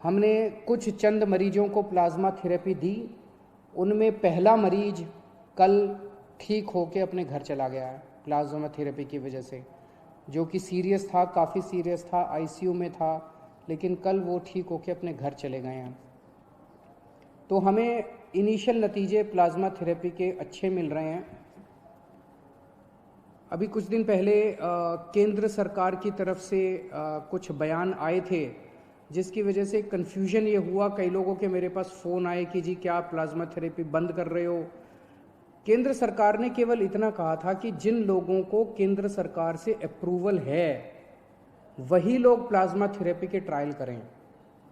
हमने कुछ चंद मरीजों को प्लाज्मा थेरेपी दी। उनमें पहला मरीज कल ठीक होके अपने घर चला गया है प्लाज्मा थेरेपी की वजह से, जो कि सीरियस था, काफ़ी सीरियस था, आईसीयू में था, लेकिन कल वो ठीक होके अपने घर चले गए हैं। तो हमें इनिशियल नतीजे प्लाज्मा थेरेपी के अच्छे मिल रहे हैं। अभी कुछ दिन पहले केंद्र सरकार की तरफ से कुछ बयान आए थे, जिसकी वजह से कन्फ्यूजन ये हुआ, कई लोगों के मेरे पास फ़ोन आए कि जी क्या आप प्लाज्मा थेरेपी बंद कर रहे हो। केंद्र सरकार ने केवल इतना कहा था कि जिन लोगों को केंद्र सरकार से अप्रूवल है वही लोग प्लाज्मा थेरेपी के ट्रायल करें,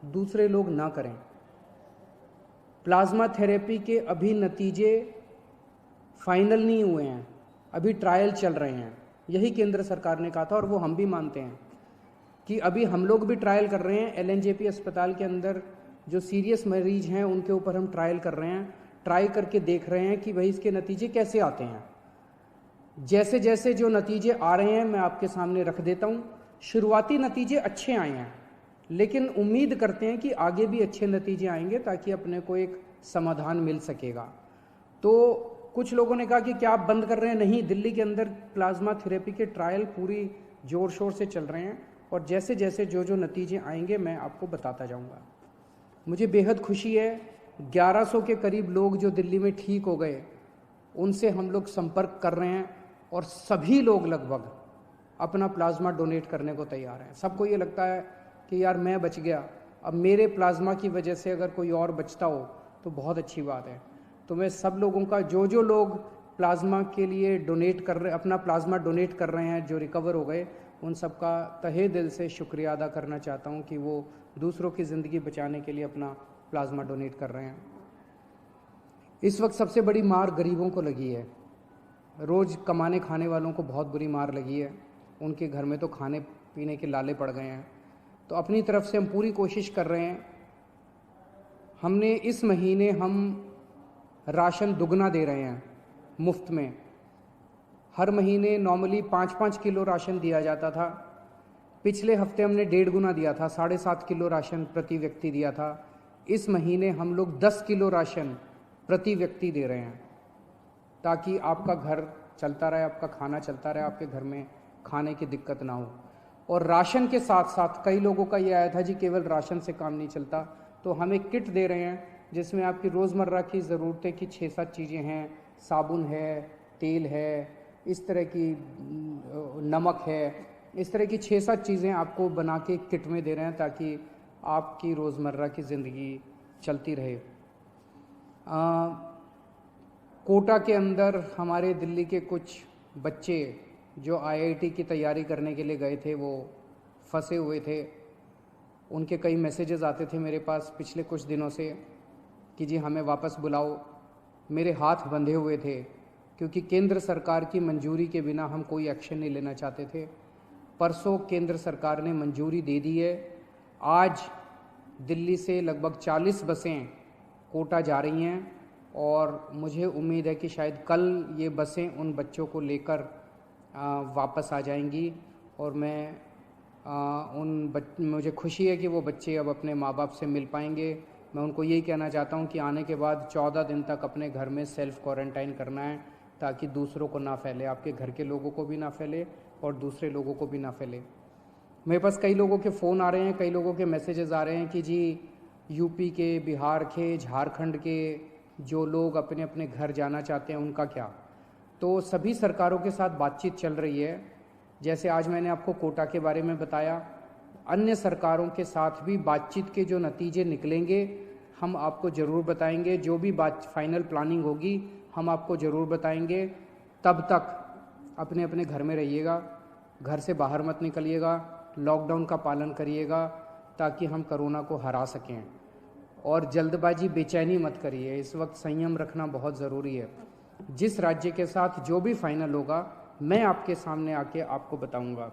दूसरे लोग ना करें। प्लाज्मा थेरेपी के अभी नतीजे फाइनल नहीं हुए हैं, अभी ट्रायल चल रहे हैं, यही केंद्र सरकार ने कहा था और वो हम भी मानते हैं कि अभी हम लोग भी ट्रायल कर रहे हैं। एलएनजेपी अस्पताल के अंदर जो सीरियस मरीज हैं उनके ऊपर हम ट्रायल कर रहे हैं, ट्राई करके देख रहे हैं कि भाई इसके नतीजे कैसे आते हैं। जैसे जैसे जो नतीजे आ रहे हैं मैं आपके सामने रख देता हूँ। शुरुआती नतीजे अच्छे आए हैं, लेकिन उम्मीद करते हैं कि आगे भी अच्छे नतीजे आएंगे ताकि अपने को एक समाधान मिल सकेगा। तो कुछ लोगों ने कहा कि क्या आप बंद कर रहे हैं? नहीं, दिल्ली के अंदर प्लाज्मा थेरेपी के ट्रायल पूरी जोर शोर से चल रहे हैं और जैसे जैसे जो नतीजे आएंगे मैं आपको बताता जाऊंगा। मुझे बेहद खुशी है, 1100 के करीब लोग जो दिल्ली में ठीक हो गए उनसे हम लोग संपर्क कर रहे हैं और सभी लोग लगभग अपना प्लाज्मा डोनेट करने को तैयार हैं। सबको ये लगता है कि यार मैं बच गया, अब मेरे प्लाज्मा की वजह से अगर कोई और बचता हो तो बहुत अच्छी बात है। तो मैं सब लोगों का, जो लोग प्लाज्मा के लिए डोनेट कर रहे, अपना प्लाज्मा डोनेट कर रहे हैं, जो रिकवर हो गए, उन सब का तहे दिल से शुक्रिया अदा करना चाहता हूं कि वो दूसरों की ज़िंदगी बचाने के लिए अपना प्लाज्मा डोनेट कर रहे हैं। इस वक्त सबसे बड़ी मार गरीबों को लगी है। रोज़ कमाने खाने वालों को बहुत बुरी मार लगी है, उनके घर में तो खाने पीने के लाले पड़ गए हैं। तो अपनी तरफ से हम पूरी कोशिश कर रहे हैं। हमने इस महीने हम राशन दुगना दे रहे हैं मुफ्त में। हर महीने नॉर्मली 5-5 किलो राशन दिया जाता था, पिछले हफ्ते हमने 1.5 गुना दिया था, 7.5 किलो राशन प्रति व्यक्ति दिया था। इस महीने हम लोग 10 किलो राशन प्रति व्यक्ति दे रहे हैं ताकि आपका घर चलता रहे, आपका खाना चलता रहे, आपके घर में खाने की दिक्कत ना हो। और राशन के साथ साथ कई लोगों का ये आया था जी केवल राशन से काम नहीं चलता, तो हम एक किट दे रहे हैं जिसमें आपकी रोज़मर्रा की ज़रूरतें की 6-7 चीज़ें हैं, साबुन है, तेल है, इस तरह की नमक है, इस तरह की 6-7 चीज़ें आपको बना के किट में दे रहे हैं ताकि आपकी रोज़मर्रा की ज़िंदगी चलती रहे। कोटा के अंदर हमारे दिल्ली के कुछ बच्चे जो आईआईटी की तैयारी करने के लिए गए थे वो फंसे हुए थे। उनके कई मैसेजेस आते थे मेरे पास पिछले कुछ दिनों से कि जी हमें वापस बुलाओ। मेरे हाथ बंधे हुए थे क्योंकि केंद्र सरकार की मंजूरी के बिना हम कोई एक्शन नहीं लेना चाहते थे। परसों केंद्र सरकार ने मंजूरी दे दी है। आज दिल्ली से लगभग 40 बसें कोटा जा रही हैं और मुझे उम्मीद है कि शायद कल ये बसें उन बच्चों को लेकर वापस आ जाएंगी और मुझे खुशी है कि वो बच्चे अब अपने माँ बाप से मिल पाएंगे। मैं उनको यही कहना चाहता हूँ कि आने के बाद 14 दिन तक अपने घर में सेल्फ क्वारंटाइन करना है ताकि दूसरों को ना फैले, आपके घर के लोगों को भी ना फैले और दूसरे लोगों को भी ना फैले। मेरे पास कई लोगों के फ़ोन आ रहे हैं, कई लोगों के मैसेजेस आ रहे हैं कि जी यूपी के, बिहार के, झारखंड के जो लोग अपने अपने घर जाना चाहते हैं उनका क्या। तो सभी सरकारों के साथ बातचीत चल रही है। जैसे आज मैंने आपको कोटा के बारे में बताया, अन्य सरकारों के साथ भी बातचीत के जो नतीजे निकलेंगे हम आपको ज़रूर बताएंगे। जो भी बात फाइनल प्लानिंग होगी हम आपको ज़रूर बताएंगे। तब तक अपने अपने घर में रहिएगा, घर से बाहर मत निकलिएगा, लॉकडाउन का पालन करिएगा ताकि हम कोरोना को हरा सकें। और जल्दबाजी, बेचैनी मत करिए, इस वक्त संयम रखना बहुत ज़रूरी है। जिस राज्य के साथ जो भी फाइनल होगा मैं आपके सामने आके आपको बताऊंगा।